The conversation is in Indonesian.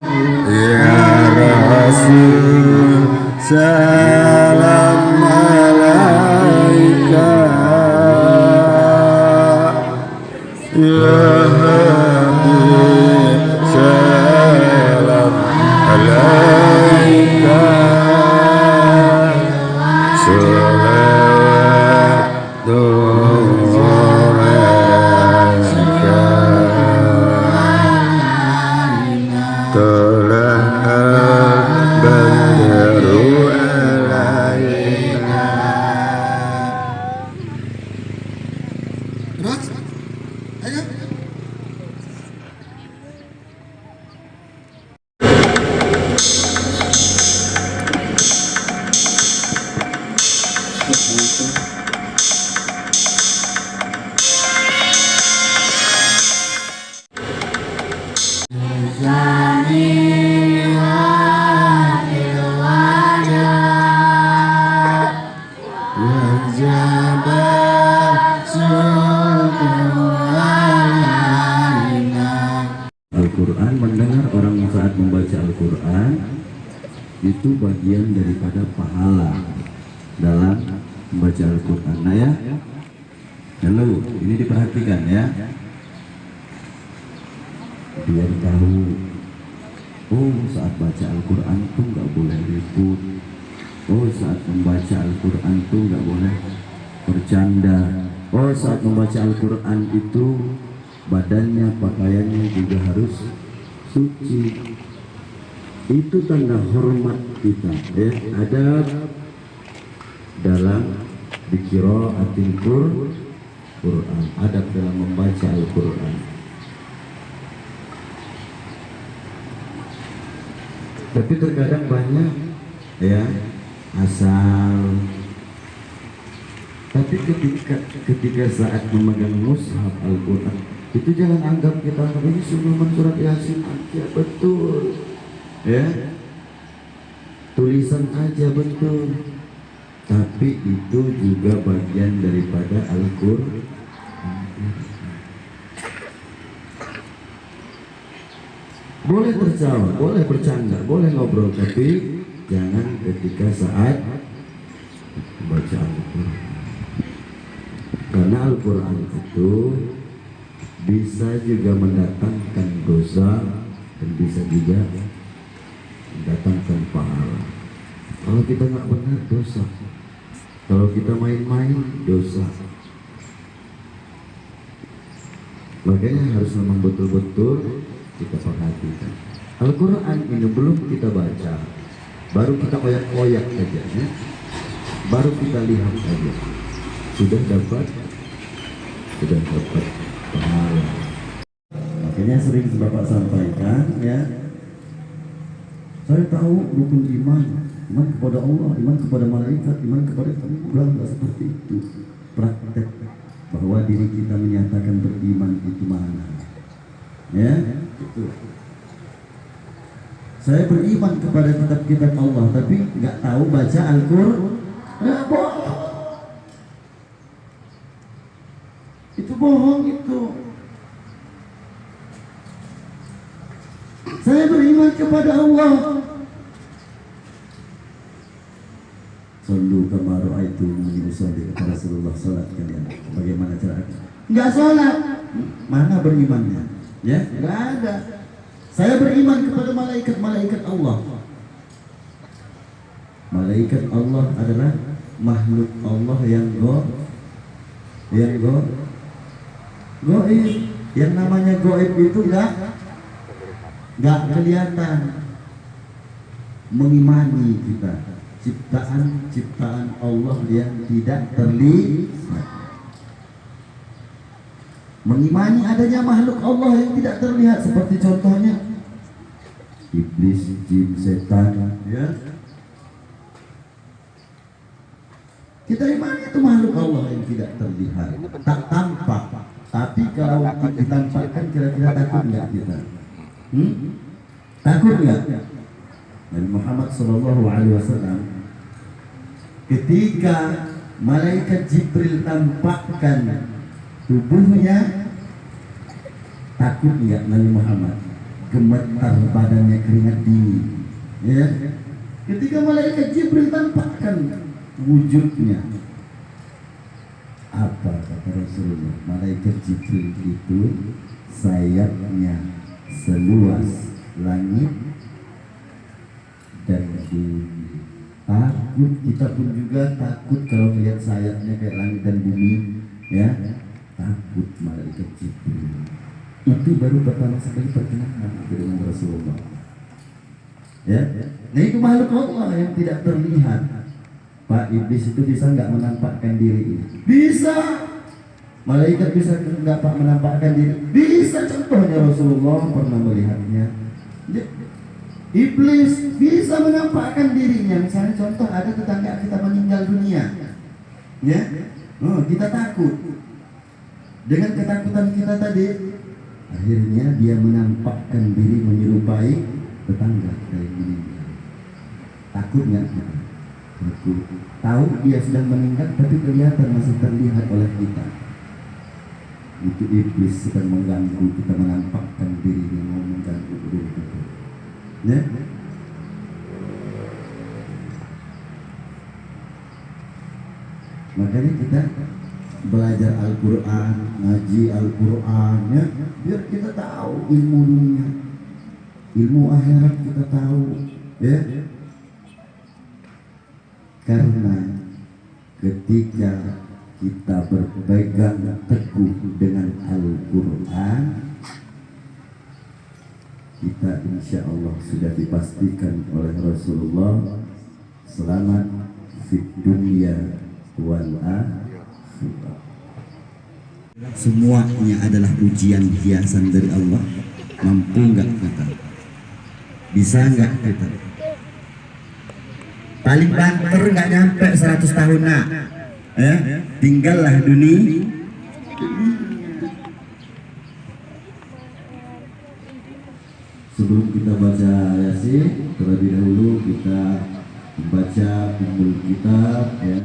Ya Rasul salam alaika, ya Habib salam alaika, salawatullah alaika, telah al-badru alaika. Terus, ayo. Al-Quran, mendengar orang saat membaca Al-Quran itu bagian daripada pahala dalam membaca Al-Quran. Nah ya, lalu ini diperhatikan ya, biar tahu, oh saat baca Al-Quran tuh nggak boleh ribut, oh saat membaca Al-Quran tuh nggak boleh bercanda, oh saat membaca Al-Quran itu badannya, pakaiannya juga harus suci. Itu tanda hormat kita ya, adab dalam biqiraatil Quran, adab dalam membaca Al-Quran. Tapi terkadang banyak ya asal. Tapi ketika saat memegang mushaf Al-Quran itu jangan anggap kita ini cuma surat Yasin aja, betul ya, tulisan aja betul, tapi itu juga bagian daripada Al-Quran. Boleh tertawa, boleh bercanda, boleh ngobrol, tapi jangan ketika saat baca Al-Quran, karena Al-Quran itu bisa juga mendatangkan dosa dan bisa juga mendatangkan pahala. Kalau kita nggak benar, dosa. Kalau kita main-main, dosa. Makanya harus memang betul-betul kita perhatikan. Al-Quran ini belum kita baca, baru kita oyak-oyak saja ya, baru kita lihat saja, sudah dapat pahala. Makanya sering Bapak sampaikan ya, saya tahu rukun iman, iman kepada Allah, iman kepada malaikat, iman kepada Tuhan, seperti itu. Praktek bahwa diri kita menyatakan beriman itu mana ya, itu. Saya beriman kepada kitab-kitab Allah, tapi nggak tahu baca Al-Quran, nggak bohong. Itu bohong itu. Saya beriman kepada Allah. Sallu kama ra'aitumuni usolli, kata Rasulullah, salat kalian bagaimana caranya? Enggak salat. Mana berimannya? Ya, enggak ada. Saya beriman kepada malaikat-malaikat Allah. Malaikat Allah adalah makhluk Allah yang gaib. Yang namanya gaib itu nggak kelihatan. Mengimani kita ciptaan Allah yang tidak terlihat. Mengimani adanya makhluk Allah yang tidak terlihat, seperti contohnya iblis, jin, setan ya. Kita imani itu makhluk Allah yang tidak terlihat, tak tampak. Tapi kalau ditampakkan, kira-kira takut nggak kita? Takut nggak? Nabi Muhammad SAW ketika malaikat Jibril tampakkan tubuhnya, takut nggak Nabi Muhammad? gemetar badannya, keringat dingin. Ya, ketika malaikat Jibril tampakkan wujudnya, apa kata Rasulullah? Malaikat Jibril itu sayapnya seluas langit dan bumi. Takut, kita pun juga takut kalau melihat sayapnya kayak langit dan bumi, ya. Takut malaikat Jibril. Itu baru pertama sekali perkenalan dengan Rasulullah. Ya, nah itu makhluk Allah yang tidak terlihat. Pak, iblis itu bisa nggak menampakkan diri ini? Bisa. Malaikat bisa nggak Pak menampakkan diri? Bisa. Contohnya Rasulullah pernah melihatnya. Iblis bisa menampakkan dirinya. Misalnya contoh, ada tetangga kita meninggal dunia, ya, kita takut. Dengan ketakutan kita tadi, akhirnya dia menampakkan diri menyerupai tetangga kita yang meninggal. Takut nggak kita? Takut. Tahu dia sedang meninggal, tapi kelihatan masih terlihat oleh kita. Itu iblis sedang mengganggu kita, menampakkan dirinya, mau mengganggu diri kita. Ya? Makanya kita belajar Al-Quran, ngaji Al-Quran, ya, biar kita tahu ilmu dunia, ilmu akhirat kita tahu, ya. Karena ketika kita berpegang teguh dengan Al-Quran, kita insya Allah sudah dipastikan oleh Rasulullah selamat di dunia wal akhirah. Semuanya adalah ujian hiasan dari Allah. Mampu nggak kita? Bisa nggak kita? Paling banter nggak nyampe 100 tahun nak, tinggallah dunia. Sebelum kita baca Yasin, terlebih dahulu kita membaca Ummul Kitab, ya.